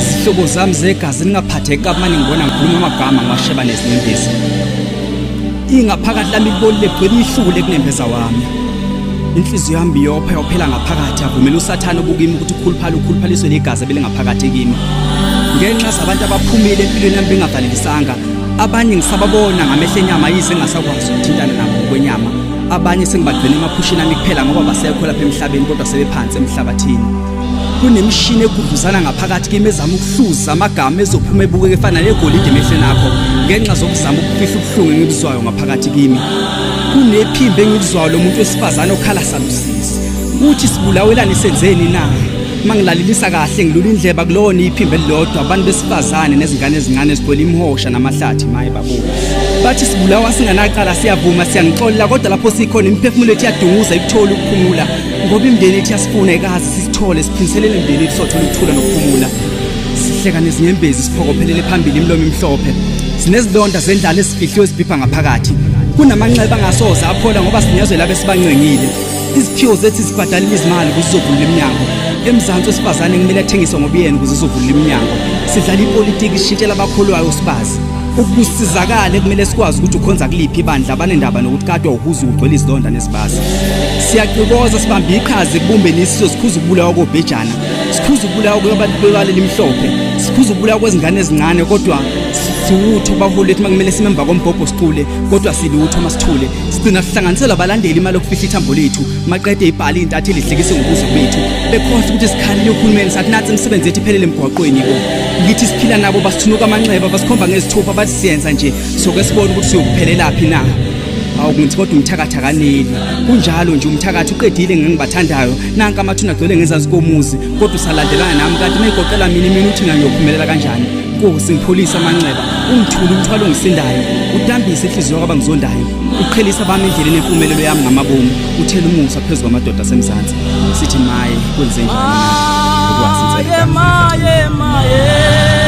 Sihlobo zami zegazi ningaphatheka manje ngibona ngikhuluma amagama ngasheba nezinyembezi. Ingaphakathi lami libolile gcwele ihlule kunembeza wami. Inhliziyo yami iyopha yophela ngaphakathi avumela uSathane ubukimi ukuthi ukhuluphaliswe legazi ebelingaphakathi kimi. Ngenxa zabantu abaphumile empilweni yami bengavalelisanga, abanye ngisababona ngamehlo enyama yize engasakwazi ukuthintana nabo kwenyama. Abanye sengibagcina emaphushini ami kuphela ngoba basekho lapha emhlabeni kodwa sebephansi emhlabathini. Kunemishini egudluzana ngaphakathi kimi ezama ukuhluza amagama ezophuma ebukeke efana negolide emehlweni akho ngenxa zokuzama ukufihla ubuhlungu engibuzwayo ngaphakathi kimi. Kunephimbo engibuzwayo lo muntu wesifazane okhala salusisi. Uthi sibulawelani senzeni na? Mangilalelisa kahle ngilula indleba kulona iphimbo elilodwa abantu besifazane nezingane ezincane ezigcwele imhosha namahlathi maye babo. Bathi sibulawa singanaqala siyavuma siyangixolela kodwa lapho sikhona imiphefumulo ethu iyadunguza ikuthola ukuphumula ngoba imndeni ethu yasifuna ekazi sisithole siphindiselele imndeni ethu sothola ukuthula nokuphumula. Sihleka nezinyembezi siphokophelele phambili imlomo emhlophe. Sinezilonda zendlala ezifihliwe ezibhibha ngaphakathi. Kunamanxeba angasoza aphola ngoba sinyazwe labe sibangcwengile. Iziphiwo zethu zibhadalile izimali kuzizovula iminyango. Emzansi wesifazane kumele athengiswe ngobuyeni ukuze uzovula iminyango. Sidlala ipolitiki ishintshela abakholwayo sibazi. Ukusizakala kumele sikwazi ukuthi ukhonza kuliphi ibandla abanendaba nokuthi kadwa uhuzu ugcwele izilonda nesibazi. Siyaxokoza sibambe iqhaza kubumbeni isizwe sikhuza ukubulawa kobhejana. Sikhuza ukubulawa kwabantu bebaleli imhlophe. Sikhuza ukubulawa kwezingane ezincane kodwa siwutho baholo ethi makumele simemba kombhobho sicule kodwa silutho masithule. Sigcina sihlanganisela abalandeli imali okufihla ithambo lethu maqede ibhali intathe lihlekise ngobuzo bethu. Bekhohle ukuthi sikhalile uhulumeni sathi nathi imisebenzi yethu iphelele emgwaqweni yiko. Ngithi siphila nabo basithunuka amanxeba basikhomba ngezithupha bathi siyenza nje soke sibone ukuthi siyokuphelela phi na. Awukungithi kodwa umthakathakaneli kunjalo nje umthakathi uqedile ngengibathandayo nanka amathuna agcwele ngezansi komuzi kodwa usalandelana nami kanti mayigoqela mina uthi ngiyophumelela kanjani. Nkosi ngipholisa amanxeba ungithule umthwalo ongisindayo udambise inhliziyo kwabangizondayo uqhelisa abami endleleni empumelelo yami ngamabomu uthela umusa phezulu kwamadoda asemzansi sithi maye kwenze njani ukwazi maye